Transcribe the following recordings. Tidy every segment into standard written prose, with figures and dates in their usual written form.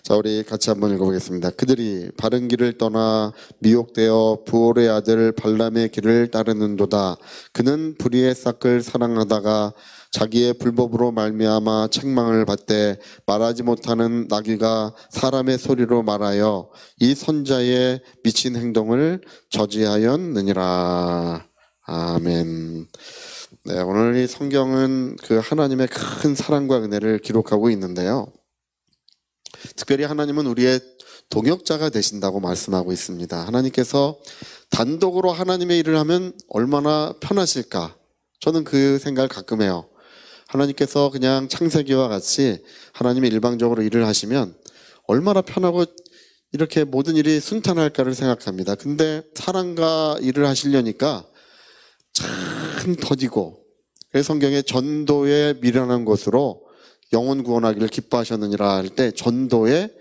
자, 우리 같이 한번 읽어보겠습니다. 그들이 바른 길을 떠나 미혹되어 부올의 아들 발람의 길을 따르는도다. 그는 불의의 싹을 사랑하다가 자기의 불법으로 말미암아 책망을 받되 말하지 못하는 나귀가 사람의 소리로 말하여 이 선자의 미친 행동을 저지하였느니라. 아멘. 네, 오늘 이 성경은 그 하나님의 큰 사랑과 은혜를 기록하고 있는데요. 특별히 하나님은 우리의 동역자가 되신다고 말씀하고 있습니다. 하나님께서 단독으로 하나님의 일을 하면 얼마나 편하실까? 저는 그 생각을 가끔 해요. 하나님께서 그냥 창세기와 같이 하나님이 일방적으로 일을 하시면 얼마나 편하고 이렇게 모든 일이 순탄할까를 생각합니다. 근데 사람과 일을 하시려니까 참 더디고, 그래서 성경에 전도에 미련한 것으로 영혼 구원하기를 기뻐하셨느니라 할 때 전도에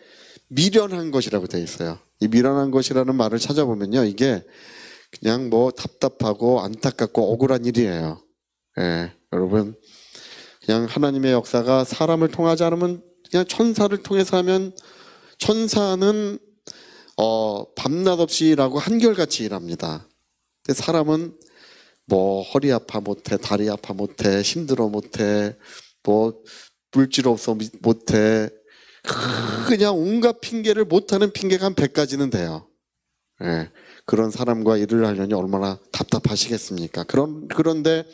미련한 것이라고 되어 있어요. 이 미련한 것이라는 말을 찾아보면요, 이게 그냥 뭐 답답하고 안타깝고 억울한 일이에요. 예, 여러분, 그냥 하나님의 역사가 사람을 통하지 않으면 그냥 천사를 통해서 하면 천사는 밤낮 없이 일하고 한결같이 일합니다. 근데 사람은 뭐 허리 아파 못해, 다리 아파 못해, 힘들어 못해, 뭐 물질 없어 못해, 그냥 온갖 핑계를 못하는 핑계가 한 100가지는 돼요. 예, 그런 사람과 일을 하려니 얼마나 답답하시겠습니까? 그런데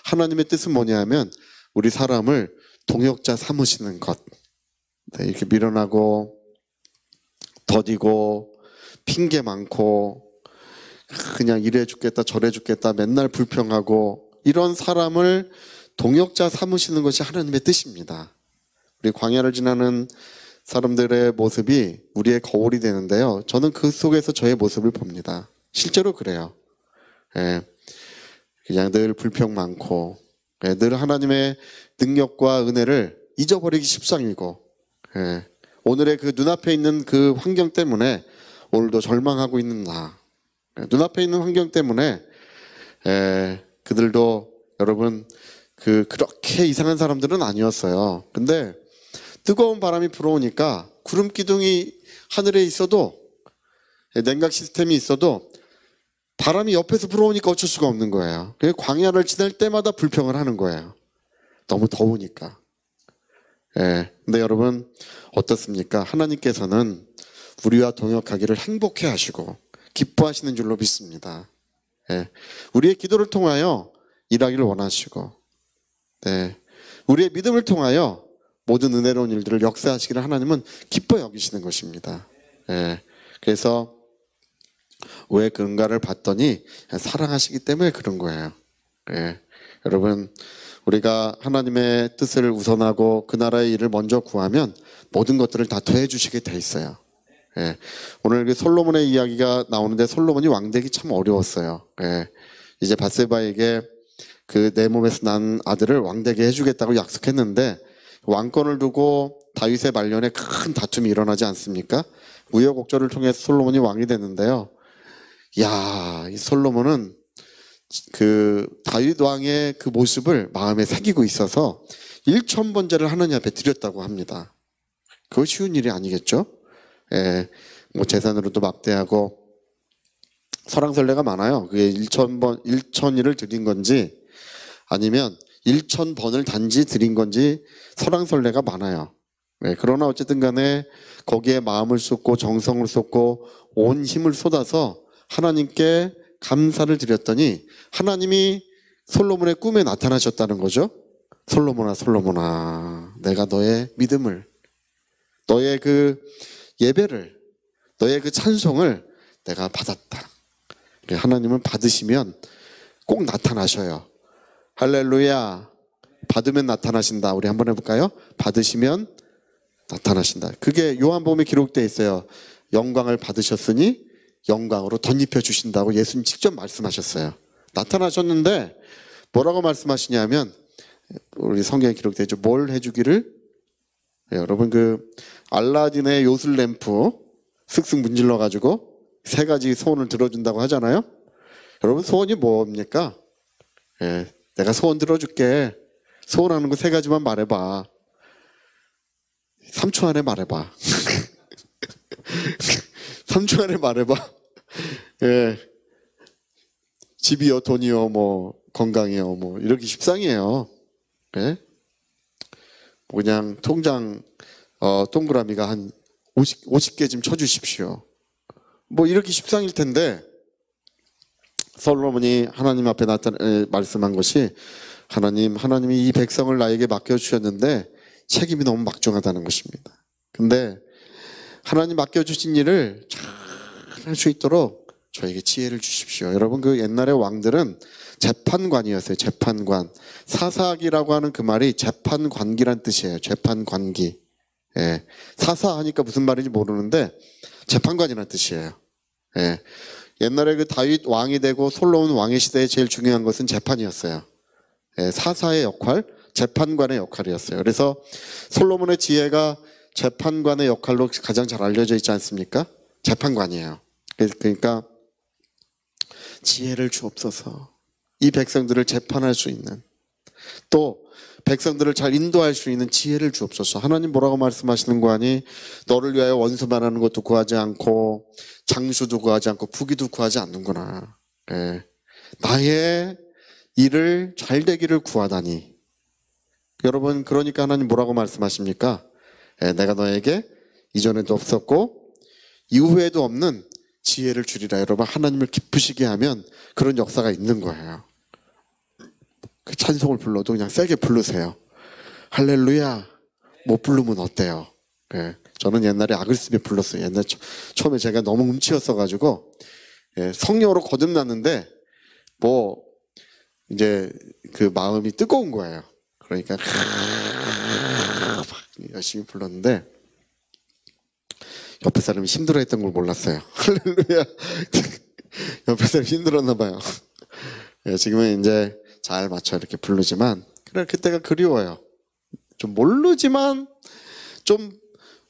하나님의 뜻은 뭐냐면 우리 사람을 동역자 삼으시는 것. 네, 이렇게 미련하고 더디고 핑계 많고 그냥 이래 죽겠다 저래 죽겠다 맨날 불평하고 이런 사람을 동역자 삼으시는 것이 하나님의 뜻입니다. 우리 광야를 지나는 사람들의 모습이 우리의 거울이 되는데요, 저는 그 속에서 저의 모습을 봅니다. 실제로 그래요. 예, 그냥 늘 불평 많고, 예, 늘 하나님의 능력과 은혜를 잊어버리기 십상이고, 예, 오늘의 그 눈앞에 있는 그 환경 때문에 오늘도 절망하고 있는 나, 예, 눈앞에 있는 환경 때문에 그들도 여러분 그렇게 이상한 사람들은 아니었어요. 근데 뜨거운 바람이 불어오니까 구름 기둥이 하늘에 있어도, 냉각 시스템이 있어도 바람이 옆에서 불어오니까 어쩔 수가 없는 거예요. 그래서 광야를 지날 때마다 불평을 하는 거예요. 너무 더우니까. 예, 근데 여러분 어떻습니까? 하나님께서는 우리와 동역하기를 행복해 하시고 기뻐하시는 줄로 믿습니다. 예, 우리의 기도를 통하여 일하기를 원하시고, 네, 우리의 믿음을 통하여 모든 은혜로운 일들을 역사하시기를 하나님은 기뻐 여기시는 것입니다. 예, 그래서 왜 그런가를 봤더니 사랑하시기 때문에 그런 거예요. 예, 여러분, 우리가 하나님의 뜻을 우선하고 그 나라의 일을 먼저 구하면 모든 것들을 다 더해 주시게 돼 있어요. 예, 오늘 그 솔로몬의 이야기가 나오는데 솔로몬이 왕되기 참 어려웠어요. 예, 이제 밧세바에게 그 내 몸에서 난 아들을 왕되게 해주겠다고 약속했는데 왕권을 두고 다윗의 말년에 큰 다툼이 일어나지 않습니까? 우여곡절을 통해서 솔로몬이 왕이 됐는데요. 야, 이 솔로몬은 그 다윗 왕의 그 모습을 마음에 새기고 있어서 1000번제를 하나님 앞에 드렸다고 합니다. 그거 쉬운 일이 아니겠죠? 예, 뭐 재산으로도 막대하고 설왕설래가 많아요. 그게 1000일을 드린 건지 아니면 1000번을 단지 드린 건지 설왕설래가 많아요. 네, 그러나 어쨌든 간에 거기에 마음을 쏟고 정성을 쏟고 온 힘을 쏟아서 하나님께 감사를 드렸더니 하나님이 솔로몬의 꿈에 나타나셨다는 거죠. 솔로몬아, 솔로몬아, 내가 너의 믿음을, 너의 그 예배를, 너의 그 찬송을 내가 받았다. 하나님은 받으시면 꼭 나타나셔요. 할렐루야. 받으면 나타나신다. 우리 한번 해볼까요? 받으시면 나타나신다. 그게 요한복음에 기록되어 있어요. 영광을 받으셨으니 영광으로 덧입혀 주신다고 예수님 직접 말씀하셨어요. 나타나셨는데 뭐라고 말씀하시냐면, 우리 성경에 기록되어 있죠. 뭘 해주기를? 네, 여러분 그 알라딘의 요술 램프 슥슥 문질러 가지고 3가지 소원을 들어준다고 하잖아요. 여러분 소원이 뭡니까? 예, 내가 소원 들어줄게. 소원하는 거 3가지만 말해봐. 3초 안에 말해봐. 3주 안에 말해봐. 예. 집이요, 돈이요, 뭐 건강이요, 뭐 이렇게 십상이에요. 예? 그냥 통장 동그라미가 한 50개 좀 쳐주십시오. 뭐 이렇게 십상일 텐데 솔로몬이 하나님 앞에 말씀한 것이 하나님이 이 백성을 나에게 맡겨주셨는데 책임이 너무 막중하다는 것입니다. 근데 하나님 맡겨주신 일을 잘 할 수 있도록 저에게 지혜를 주십시오. 여러분, 그 옛날의 왕들은 재판관이었어요. 재판관. 사사기라고 하는 그 말이 재판관기란 뜻이에요. 재판관기. 예. 사사하니까 무슨 말인지 모르는데 재판관이란 뜻이에요. 예. 옛날에 그 다윗 왕이 되고 솔로몬 왕의 시대에 제일 중요한 것은 재판이었어요. 예. 사사의 역할, 재판관의 역할이었어요. 그래서 솔로몬의 지혜가 재판관의 역할로 가장 잘 알려져 있지 않습니까? 재판관이에요. 그러니까 지혜를 주옵소서. 이 백성들을 재판할 수 있는, 또 백성들을 잘 인도할 수 있는 지혜를 주옵소서. 하나님 뭐라고 말씀하시는 거 아니? 너를 위하여 원수 말하는 것도 구하지 않고 장수도 구하지 않고 부귀도 구하지 않는구나. 예. 나의 일을 잘 되기를 구하다니. 여러분, 그러니까 하나님 뭐라고 말씀하십니까? 예, 내가 너에게 이전에도 없었고 이후에도 없는 지혜를 주리라. 여러분, 하나님을 기쁘시게 하면 그런 역사가 있는 거예요. 그 찬송을 불러도 그냥 세게 부르세요. 할렐루야. 못 부르면 어때요? 예, 저는 옛날에 아글스비 불렀어요. 옛날 처음에 제가 너무 음치였어가지고 예, 성령으로 거듭났는데 뭐 이제 그 마음이 뜨거운 거예요. 그러니까 열심히 불렀는데 옆에 사람이 힘들어했던 걸 몰랐어요. 할렐루야. 옆에 사람이 힘들었나 봐요. 예, 지금은 이제 잘 맞춰 이렇게 부르지만 그래, 그때가 그리워요. 좀 모르지만 좀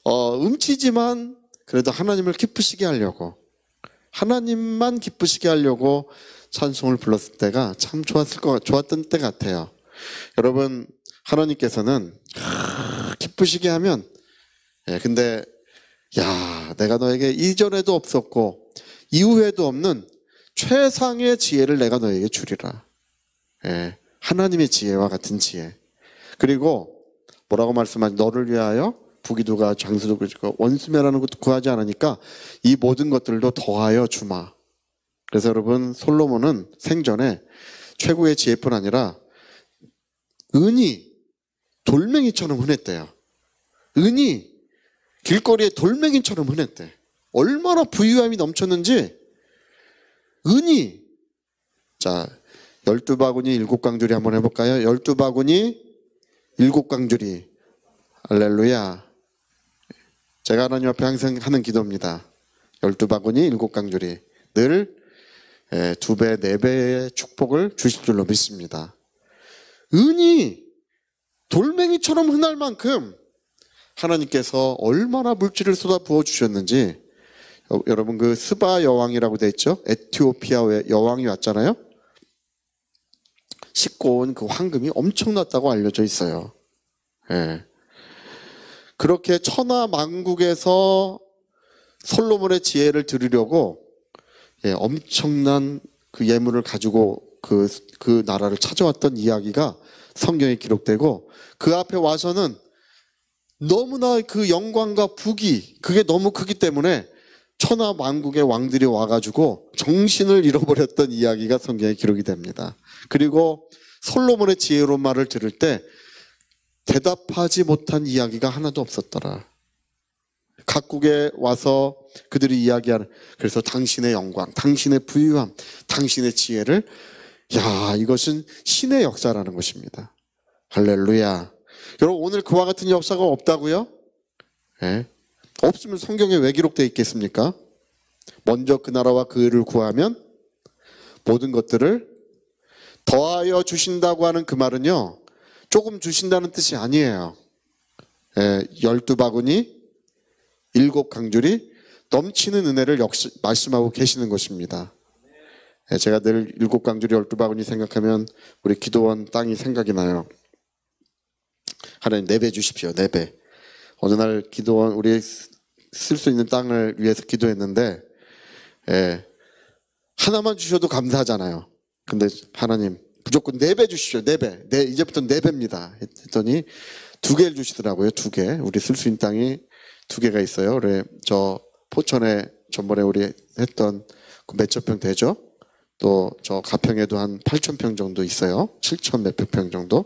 음치지만 그래도 하나님을 기쁘시게 하려고, 하나님만 기쁘시게 하려고 찬송을 불렀을 때가 참 좋았던 때 같아요. 여러분, 하나님께서는 기쁘시게 하면 근데 야, 내가 너에게 이전에도 없었고 이후에도 없는 최상의 지혜를 내가 너에게 주리라. 예, 하나님의 지혜와 같은 지혜. 그리고 뭐라고 말씀하지? 너를 위하여 부귀도 구하고 장수도 구하고 원수매라는 것도 구하지 않으니까 이 모든 것들도 더하여 주마. 그래서 여러분, 솔로몬은 생전에 최고의 지혜뿐 아니라 은이 돌멩이처럼 흔했대요. 은이 길거리에 돌멩이처럼 흔했대. 얼마나 부유함이 넘쳤는지. 은이, 자, 12바구니 7강줄이 한번 해볼까요? 12바구니 7강줄이. 할렐루야. 제가 하나님 앞에 항상 하는 기도입니다. 12바구니 7강줄이 늘 2배, 4배의 축복을 주실 줄로 믿습니다. 은이 돌멩이처럼 흔할 만큼 하나님께서 얼마나 물질을 쏟아 부어 주셨는지. 여러분, 그 스바 여왕이라고 돼 있죠? 에티오피아 여왕이 왔잖아요. 싣고 온 그 황금이 엄청났다고 알려져 있어요. 예. 그렇게 천하 만국에서 솔로몬의 지혜를 들으려고 엄청난 그 예물을 가지고 그 나라를 찾아왔던 이야기가 성경에 기록되고, 그 앞에 와서는 너무나 그 영광과 부귀, 그게 너무 크기 때문에 천하 만국의 왕들이 와가지고 정신을 잃어버렸던 이야기가 성경에 기록이 됩니다. 그리고 솔로몬의 지혜로운 말을 들을 때 대답하지 못한 이야기가 하나도 없었더라. 각국에 와서 그들이 이야기하는, 그래서 당신의 영광, 당신의 부유함, 당신의 지혜를, 야, 이것은 신의 역사라는 것입니다. 할렐루야. 여러분, 오늘 그와 같은 역사가 없다고요? 네. 없으면 성경에 왜 기록되어 있겠습니까? 먼저 그 나라와 그 의를 구하면 모든 것들을 더하여 주신다고 하는 그 말은요, 조금 주신다는 뜻이 아니에요. 12바구니 7강줄이 넘치는 은혜를 역시 말씀하고 계시는 것입니다. 제가 늘 7강줄이 12바구니 생각하면 우리 기도원 땅이 생각이 나요. 하나님 4배 주십시오. 4배. 어느 날 기도원, 우리 쓸 수 있는 땅을 위해서 기도했는데, 예, 하나만 주셔도 감사하잖아요. 근데 하나님 무조건 4배 주십시오. 4배. 이제부터 4배입니다. 했더니 2개를 주시더라고요. 2개. 우리 쓸 수 있는 땅이 2개가 있어요. 그래, 저 포천에 전번에 우리 했던 그 몇천 평 되죠? 또 저 가평에도 한 8천 평 정도 있어요. 7천 몇백 평 정도.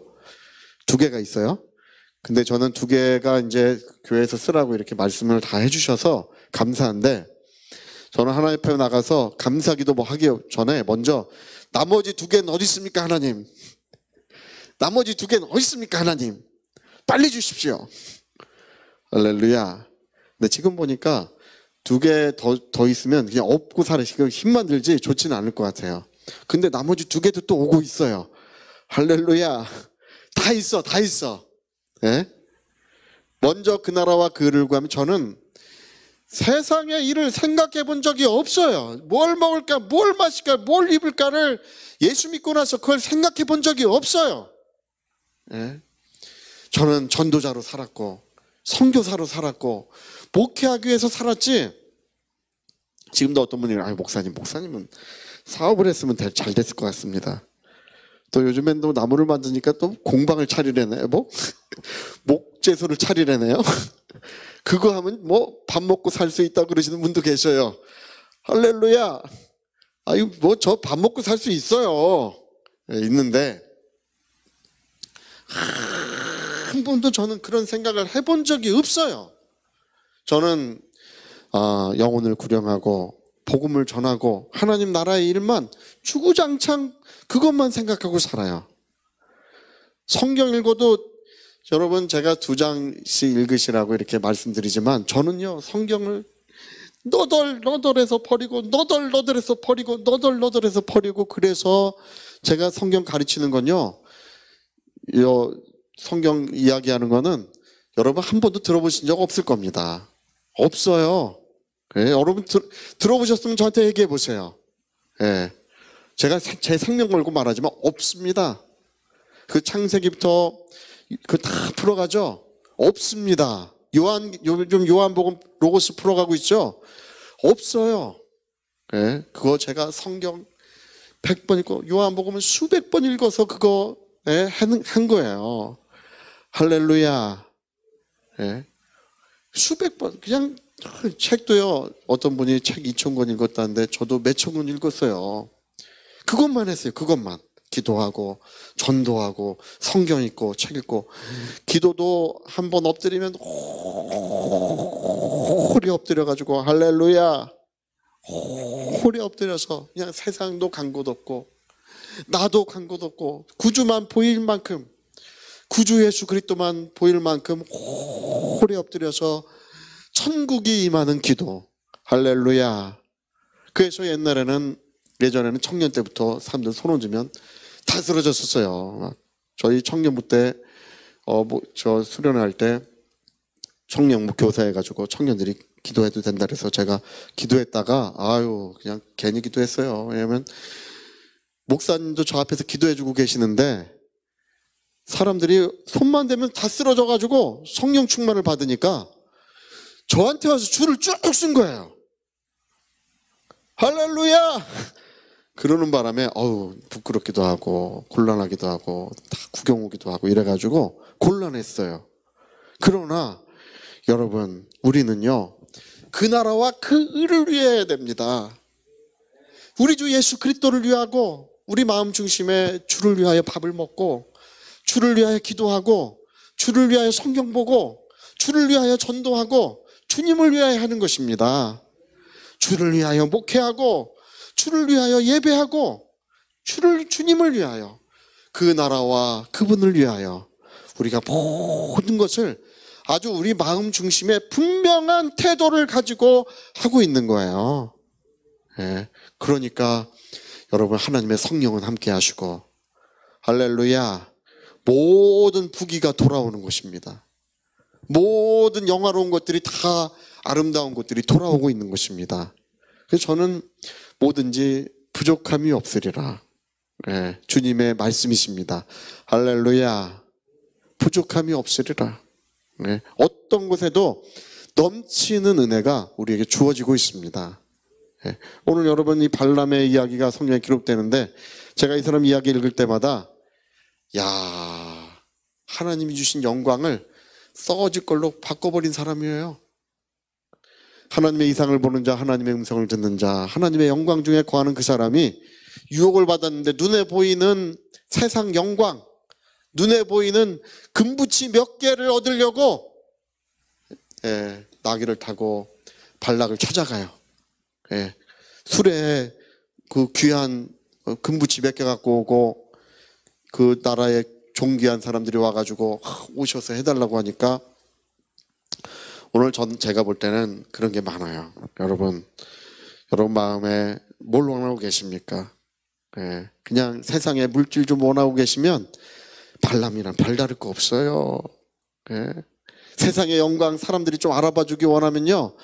2개가 있어요. 근데 저는 2개가 이제 교회에서 쓰라고 이렇게 말씀을 다 해주셔서 감사한데, 저는 하나님 앞에 나가서 감사기도 뭐 하기 전에 먼저 나머지 2개는 어디 있습니까 하나님? 나머지 2개는 어디 있습니까 하나님? 빨리 주십시오. 할렐루야. 근데 지금 보니까 2개 더 있으면 그냥 업고 살으시고 힘만 들지 좋지는 않을 것 같아요. 근데 나머지 2개도 또 오고 있어요. 할렐루야. 다 있어. 예? 먼저 그 나라와 그 의를 구하면, 저는 세상의 일을 생각해 본 적이 없어요. 뭘 먹을까, 뭘 마실까, 뭘 입을까를 예수 믿고 나서 그걸 생각해 본 적이 없어요. 예? 저는 전도자로 살았고 선교사로 살았고 목회하기 위해서 살았지. 지금도 어떤 분이 목사님은 사업을 했으면 잘 됐을 것 같습니다. 또 요즘엔 또 나무를 만드니까 또 공방을 차리래네요. 뭐 목재소를 차리래네요. 그거 하면 뭐 밥 먹고 살 수 있다고 그러시는 분도 계셔요. 할렐루야. 아유, 뭐 저 밥 먹고 살 수 있어요. 예, 있는데 한 번도 저는 그런 생각을 해본 적이 없어요. 저는 영혼을 구령하고 복음을 전하고 하나님 나라의 일만 주구장창 그것만 생각하고 살아요. 성경 읽어도 여러분 제가 2장씩 읽으시라고 이렇게 말씀드리지만, 저는요 성경을 너덜너덜해서 버리고 너덜너덜해서 버리고 너덜너덜해서 버리고, 그래서 제가 성경 가르치는 건요, 성경 이야기하는 거는 여러분 한 번도 들어보신 적 없을 겁니다. 없어요. 예, 여러분 들어보셨으면 저한테 얘기해 보세요. 예, 제가 제 생명 걸고 말하지만 없습니다. 그 창세기부터 그 다 풀어가죠. 없습니다. 요즘 요한복음 로고스 풀어가고 있죠. 없어요. 예, 그거 제가 성경 100번 읽고 요한복음은 수백 번 읽어서 그거 한 거예요. 할렐루야. 예, 수백 번. 그냥 책도요, 어떤 분이 책 2,000권 읽었다는데 저도 몇천 권 읽었어요. 그것만 했어요. 그것만. 기도하고 전도하고 성경 읽고 책 읽고. 기도도 한 번 엎드리면 홀이 엎드려가지고 할렐루야, 홀이 엎드려서 그냥 세상도 간 곳 없고 나도 간 곳 없고 구주만 보일 만큼, 구주 예수 그리스도만 보일 만큼 홀에 엎드려서 천국이 임하는 기도. 할렐루야. 그래서 예전에는 청년 때부터 사람들 손 얹으면 다 쓰러졌었어요. 저희 청년부 때 저 수련할 때 청년 교사 해가지고 청년들이 기도해도 된다 그래서 제가 기도했다가 그냥 괜히 기도했어요. 왜냐면 목사님도 저 앞에서 기도해주고 계시는데 사람들이 손만 대면 다 쓰러져가지고 성령 충만을 받으니까 저한테 와서 줄을 쭉 쓴 거예요. 할렐루야. 그러는 바람에 부끄럽기도 하고 곤란하기도 하고 다 구경 오기도 하고 이래가지고 곤란했어요. 그러나 여러분, 우리는요 그 나라와 그 의를 위해야 됩니다. 우리 주 예수 그리스도를 위하고 우리 마음 중심에 주를 위하여 밥을 먹고 주를 위하여 기도하고 주를 위하여 성경 보고 주를 위하여 전도하고 주님을 위하여 하는 것입니다. 주를 위하여 목회하고 주를 위하여 예배하고 주님을 위하여, 그 나라와 그분을 위하여 우리가 모든 것을 아주 우리 마음 중심에 분명한 태도를 가지고 하고 있는 거예요. 예, 그러니까 여러분, 하나님의 성령은 함께 하시고 할렐루야, 모든 부귀가 돌아오는 것입니다. 모든 영화로운 것들이 다 아름다운 것들이 돌아오고 있는 것입니다. 그래서 저는 뭐든지 부족함이 없으리라. 예, 주님의 말씀이십니다. 할렐루야. 부족함이 없으리라. 예, 어떤 곳에도 넘치는 은혜가 우리에게 주어지고 있습니다. 예. 오늘 여러분 이 발람의 이야기가 성경에 기록되는데 제가 이 사람 이야기 읽을 때마다 야, 하나님이 주신 영광을 썩어질 걸로 바꿔버린 사람이에요. 하나님의 이상을 보는 자, 하나님의 음성을 듣는 자, 하나님의 영광 중에 거하는 그 사람이 유혹을 받았는데 눈에 보이는 세상 영광, 눈에 보이는 금붙이 몇 개를 얻으려고 나귀를 타고 발락을 찾아가요. 수레에 그 귀한 금붙이 몇 개 갖고 오고 그 나라의 존귀한 사람들이 와가지고 오셔서 해달라고 하니까 오늘 제가 볼 때는 그런 게 많아요. 여러분 마음에 뭘 원하고 계십니까? 그냥 세상에 물질 좀 원하고 계시면 발람이랑 별다를 거 없어요. 세상의 영광 사람들이 좀 알아봐 주기 원하면요,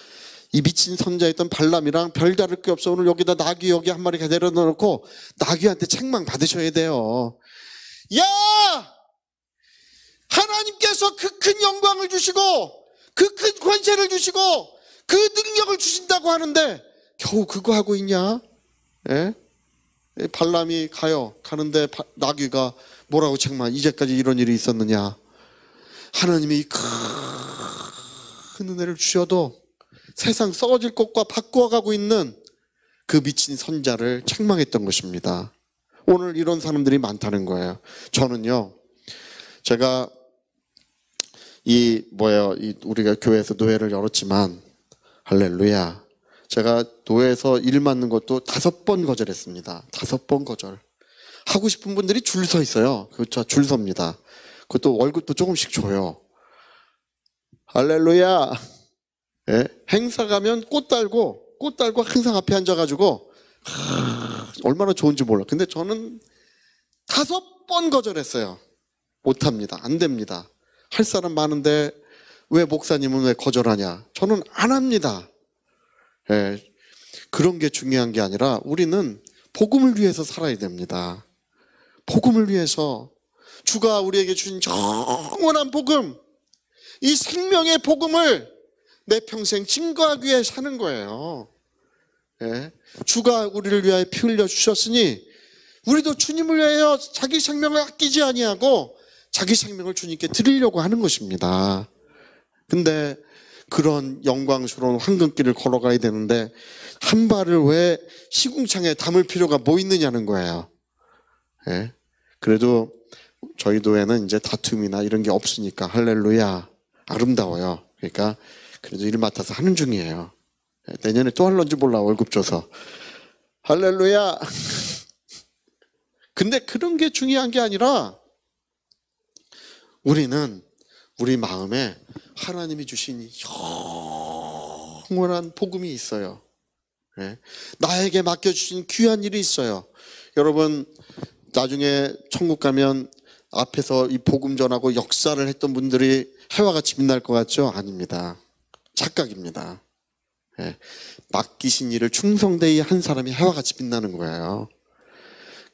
이 미친 선자였던 발람이랑 별다를 게 없어. 오늘 여기다 나귀 여기 한 마리 내려놓고 나귀한테 책망 받으셔야 돼요. 야! 하나님께서 그 큰 영광을 주시고 그 큰 권세를 주시고 그 능력을 주신다고 하는데 겨우 그거 하고 있냐? 발람이 가는데 나귀가 뭐라고 책망, 이제까지 이런 일이 있었느냐? 하나님이 큰 은혜를 주셔도 세상 썩어질 것과 바꾸어가고 있는 그 미친 선자를 책망했던 것입니다. 오늘 이런 사람들이 많다는 거예요. 저는요, 제가 우리가 교회에서 노회를 열었지만 할렐루야, 제가 노회에서 일 맡는 것도 5번 거절했습니다. 5번 거절. 하고 싶은 분들이 줄 서 있어요. 그렇죠, 줄 섭니다. 그것도 월급도 조금씩 줘요. 할렐루야. 행사 가면 꽃 달고 항상 앞에 앉아가지고 얼마나 좋은지 몰라. 근데 저는 5번 거절했어요. 못합니다. 안 됩니다. 할 사람 많은데 왜 목사님은 왜 거절하냐? 저는 안 합니다. 그런 게 중요한 게 아니라 우리는 복음을 위해서 살아야 됩니다. 복음을 위해서 주가 우리에게 주신 영원한 복음, 이 생명의 복음을 내 평생 증거하기 위해 사는 거예요. 주가 우리를 위하여 피 흘려 주셨으니 우리도 주님을 위하여 자기 생명을 아끼지 아니하고 자기 생명을 주님께 드리려고 하는 것입니다. 근데 그런 영광스러운 황금길을 걸어가야 되는데 한 발을 왜 시궁창에 담을 필요가 뭐 있느냐는 거예요. 그래도 저희 교회는 이제 다툼이나 이런 게 없으니까 할렐루야, 아름다워요. 그러니까 그래도 일 맡아서 하는 중이에요. 내년에 또 할런지 몰라, 월급 줘서. 할렐루야. 근데 그런 게 중요한 게 아니라 우리는 우리 마음에 하나님이 주신 영원한 복음이 있어요. 나에게 맡겨주신 귀한 일이 있어요. 여러분 나중에 천국 가면 앞에서 이 복음 전하고 역사를 했던 분들이 해와 같이 빛날 것 같죠? 아닙니다. 착각입니다. 맡기신 일을 충성되이 한 사람이 해와 같이 빛나는 거예요.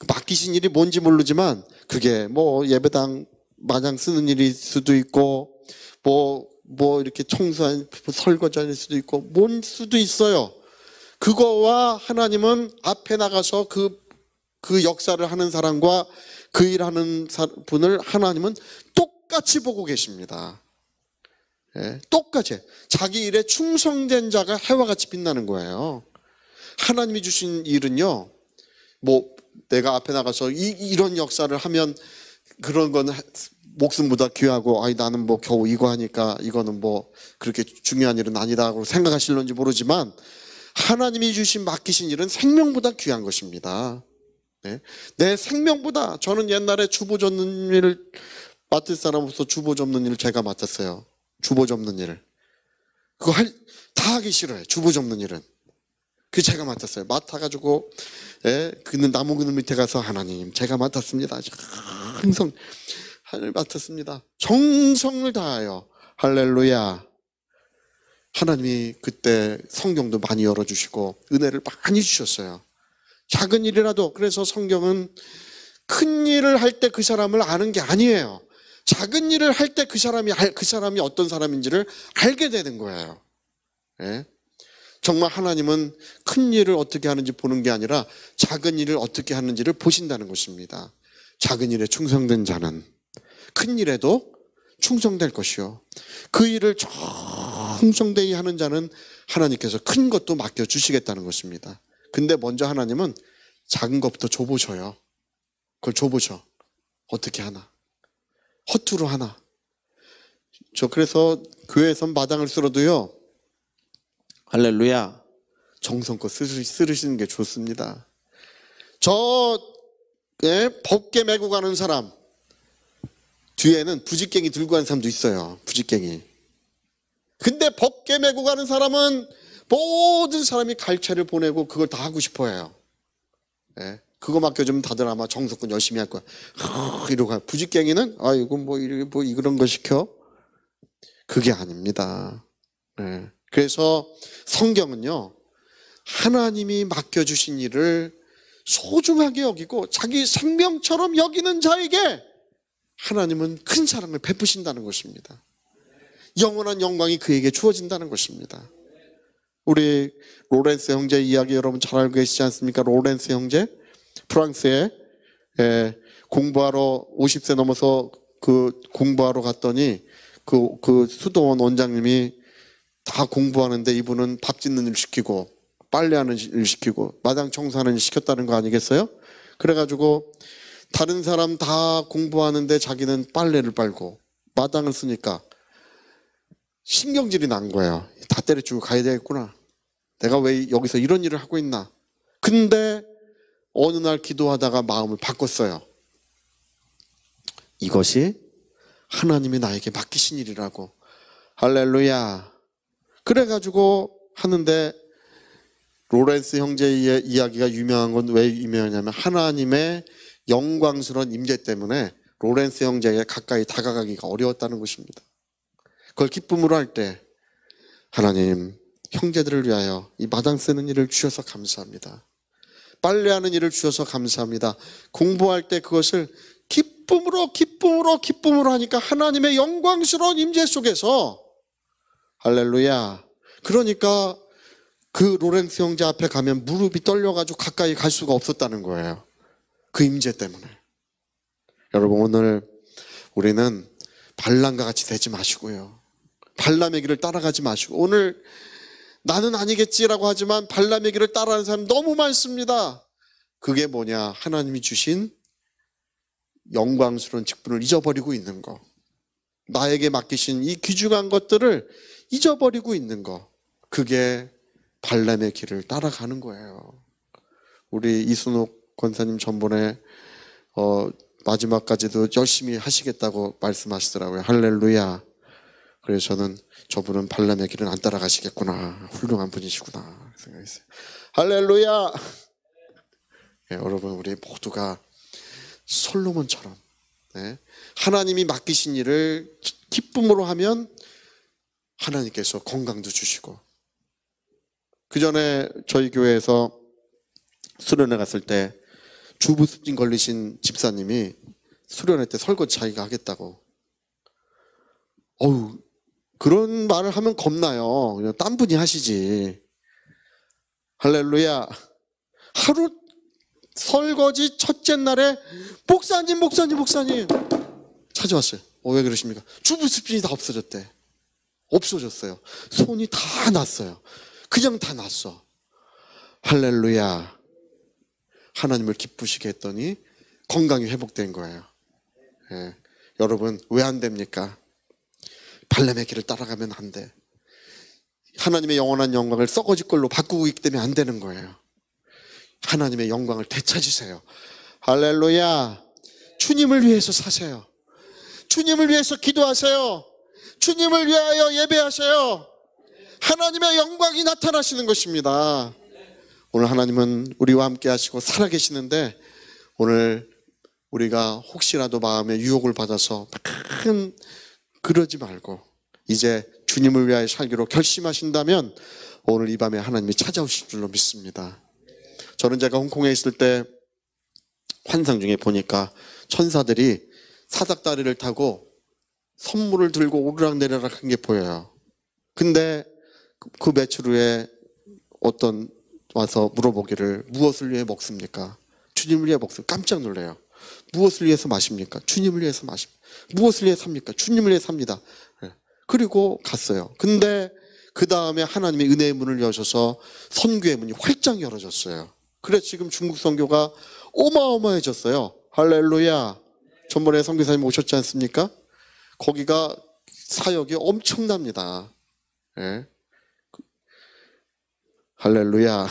맡기신 일이 뭔지 모르지만 그게 뭐 예배당 마냥 쓰는 일일 수도 있고 뭐 이렇게 청소한 설거지할 수도 있고 뭔 수도 있어요. 그거와 하나님은 앞에 나가서 그 역사를 하는 사람과 그 일하는 분을 하나님은 똑같이 보고 계십니다. 똑같이 자기 일에 충성된 자가 해와 같이 빛나는 거예요. 하나님이 주신 일은요, 뭐 내가 앞에 나가서 이런 역사를 하면 그런 건 목숨보다 귀하고, 아이 나는 뭐 겨우 이거 하니까 이거는 뭐 그렇게 중요한 일은 아니다고 생각하실런지 모르지만 하나님이 주신 맡기신 일은 생명보다 귀한 것입니다. 내 생명보다. 저는 옛날에 주보 접는 일을 맡을 사람으로서 주보 접는 일을 제가 맡았어요. 주보 접는 일을. 그거 다 하기 싫어요. 주보 접는 일은. 그 제가 맡았어요. 맡아가지고 그는 나무 그늘 밑에 가서 하나님 제가 맡았습니다. 항상 하나님 맡았습니다. 정성을 다하여. 할렐루야. 하나님이 그때 성경도 많이 열어주시고 은혜를 많이 주셨어요. 작은 일이라도. 그래서 성경은 큰 일을 할 때 그 사람을 아는 게 아니에요. 작은 일을 할 때 그 사람이 어떤 사람인지를 알게 되는 거예요. 예? 정말 하나님은 큰 일을 어떻게 하는지 보는 게 아니라 작은 일을 어떻게 하는지를 보신다는 것입니다. 작은 일에 충성된 자는 큰 일에도 충성될 것이요, 그 일을 충성되이 하는 자는 하나님께서 큰 것도 맡겨주시겠다는 것입니다. 근데 먼저 하나님은 작은 것부터 줘보셔요. 그걸 줘보셔. 어떻게 하나? 허투루 하나? 저 그래서 교회에선 마당을 쓸어도요, 할렐루야, 정성껏 쓰시는 게 좋습니다. 법계 메고 가는 사람 뒤에는 부직갱이 들고 가는 사람도 있어요. 부직갱이. 근데 법계 메고 가는 사람은 모든 사람이 갈채를 보내고 그걸 다 하고 싶어 해요. 예? 그거 맡겨주면 다들 아마 정성껏 열심히 할 거야. 이러고 가요. 부직갱이는 이거 뭐 이런 거 시켜? 그게 아닙니다. 예. 그래서 성경은요, 하나님이 맡겨주신 일을 소중하게 여기고 자기 생명처럼 여기는 자에게 하나님은 큰 사랑을 베푸신다는 것입니다. 영원한 영광이 그에게 주어진다는 것입니다. 우리 로렌스 형제 이야기 여러분 잘 알고 계시지 않습니까? 로렌스 형제, 프랑스에 공부하러 50세 넘어서 공부하러 갔더니 그 수도원 원장님이 다 공부하는데 이분은 밥 짓는 일 시키고 빨래하는 일 시키고 마당 청소하는 일 시켰다는 거 아니겠어요? 그래가지고 다른 사람 다 공부하는데 자기는 빨래를 빨고 마당을 쓰니까 신경질이 난 거예요. 다 때려치고 가야 되겠구나. 내가 왜 여기서 이런 일을 하고 있나. 근데 어느 날 기도하다가 마음을 바꿨어요. 이것이 하나님이 나에게 맡기신 일이라고. 할렐루야. 그래가지고 하는데, 로렌스 형제의 이야기가 유명한 건 왜 유명하냐면 하나님의 영광스러운 임재 때문에 로렌스 형제에게 가까이 다가가기가 어려웠다는 것입니다. 그걸 기쁨으로 할 때, 하나님, 형제들을 위하여 이 마당 쓰는 일을 주셔서 감사합니다. 빨래하는 일을 주셔서 감사합니다. 공부할 때 그것을 기쁨으로 하니까 하나님의 영광스러운 임재 속에서, 할렐루야. 그러니까 그 로렌스 형제 앞에 가면 무릎이 떨려가지고 가까이 갈 수가 없었다는 거예요. 그 임재 때문에. 여러분, 오늘 우리는 발람과 같이 되지 마시고요, 발람의 길을 따라가지 마시고, 오늘 나는 아니겠지라고 하지만 발람의 길을 따라가는 사람 너무 많습니다. 그게 뭐냐? 하나님이 주신 영광스러운 직분을 잊어버리고 있는 거, 나에게 맡기신 이 귀중한 것들을 잊어버리고 있는 거, 그게 발람의 길을 따라가는 거예요. 우리 이순옥 권사님 전번에 마지막까지도 열심히 하시겠다고 말씀하시더라고요. 할렐루야. 그래서 저분은 발람의 길은 안 따라가시겠구나, 훌륭한 분이시구나 생각했어요. 할렐루야. 네, 여러분, 우리 모두가 솔로몬처럼 하나님이 맡기신 일을 기쁨으로 하면 하나님께서 건강도 주시고, 그 전에 저희 교회에서 수련회 갔을 때 주부습진 걸리신 집사님이 수련회 때 설거지 자기가 하겠다고. 그런 말을 하면 겁나요. 그냥 딴 분이 하시지. 할렐루야. 하루 설거지 첫째 날에 목사님 찾아왔어요. 왜 그러십니까? 주부습진이 다 없어졌대. 없어졌어요. 손이 다 났어요. 그냥 다 났어. 할렐루야. 하나님을 기쁘시게 했더니 건강이 회복된 거예요. 예. 여러분, 왜 안 됩니까? 발람의 길을 따라가면 안 돼. 하나님의 영원한 영광을 썩어질 걸로 바꾸고 있기 때문에 안 되는 거예요. 하나님의 영광을 되찾으세요. 할렐루야. 주님을 위해서 사세요. 주님을 위해서 기도하세요. 주님을 위하여 예배하세요. 하나님의 영광이 나타나시는 것입니다. 오늘 하나님은 우리와 함께 하시고 살아계시는데, 오늘 우리가 혹시라도 마음에 유혹을 받아서 그러지 말고 이제 주님을 위하여 살기로 결심하신다면 오늘 이 밤에 하나님이 찾아오실 줄로 믿습니다. 저는 제가 홍콩에 있을 때 환상 중에 보니까 천사들이 사닥다리를 타고 선물을 들고 오르락내리락 한 게 보여요. 근데 그 며칠 후에 어떤 와서 물어보기를 무엇을 위해 먹습니까? 주님을 위해 먹습니다. 깜짝 놀래요. 무엇을 위해서 마십니까? 주님을 위해서 마십니다. 무엇을 위해 삽니까? 주님을 위해 삽니다. 그리고 갔어요. 근데 그 다음에 하나님의 은혜의 문을 여셔서 선교의 문이 활짝 열어졌어요. 그래서 지금 중국 선교가 어마어마해졌어요. 할렐루야. 전번에 선교사님 오셨지 않습니까? 거기가 사역이 엄청납니다. 예. 할렐루야.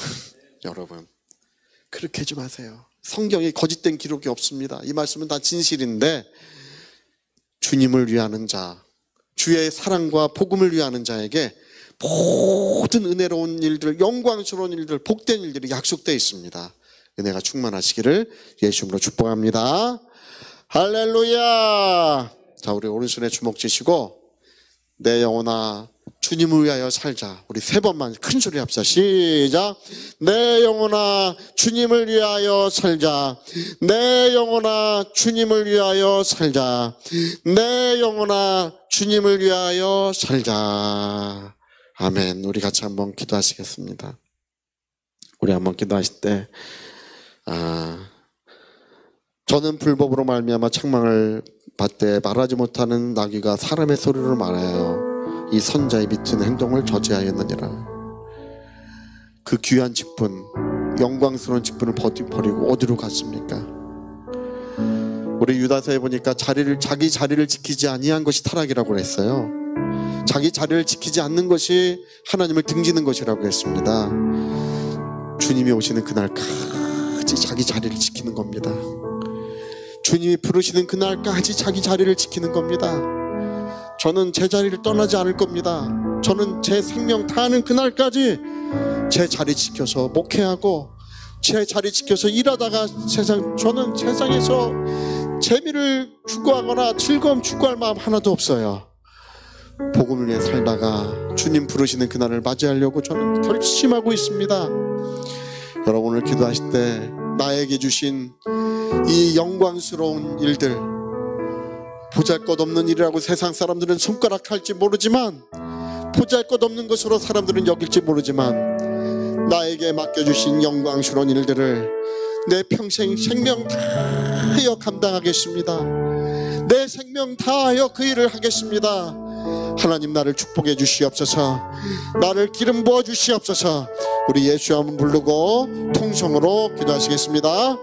여러분, 그렇게 좀 하세요. 성경에 거짓된 기록이 없습니다. 이 말씀은 다 진실인데, 주님을 위하는 자, 주의 사랑과 복음을 위하는 자에게 모든 은혜로운 일들, 영광스러운 일들, 복된 일들이 약속되어 있습니다. 은혜가 충만하시기를 예수님으로 축복합니다. 할렐루야. 자, 우리 오른손에 주먹 쥐시고 내 영혼아 주님을 위하여 살자. 우리 3번만 큰 소리 합시다. 시작. 내 영혼아 주님을 위하여 살자. 내 영혼아 주님을 위하여 살자. 내 영혼아 주님을 위하여 살자. 아멘. 우리 같이 한번 기도하시겠습니다. 우리 한번 기도하실 때 저는 불법으로 말미암아 책망을 받되 말하지 못하는 나귀가 사람의 소리로 말하여 이 선자의 비튼 행동을 저지하였느니라. 그 귀한 직분, 영광스러운 직분을 버리고 어디로 갔습니까? 우리 유다서에 보니까 자기 자리를 지키지 아니한 것이 타락이라고 했어요. 자기 자리를 지키지 않는 것이 하나님을 등지는 것이라고 했습니다. 주님이 오시는 그날까지 자기 자리를 지키는 겁니다. 주님이 부르시는 그날까지 자기 자리를 지키는 겁니다. 저는 제 자리를 떠나지 않을 겁니다. 저는 제 생명 다하는 그날까지 제 자리 지켜서 목회하고 제 자리 지켜서 일하다가 저는 세상에서 재미를 추구하거나 즐거움 추구할 마음 하나도 없어요. 복음을 위해 살다가 주님 부르시는 그날을 맞이하려고 저는 결심하고 있습니다. 여러분 오늘 기도하실 때 나에게 주신 이 영광스러운 일들, 보잘것없는 일이라고 세상 사람들은 손가락할지 모르지만, 보잘것없는 것으로 사람들은 여길지 모르지만, 나에게 맡겨주신 영광스러운 일들을 내 평생 생명 다하여 감당하겠습니다. 내 생명 다하여 그 일을 하겠습니다. 하나님 나를 축복해 주시옵소서. 나를 기름 부어 주시옵소서. 우리 예수 한번 부르고 통성으로 기도하시겠습니다.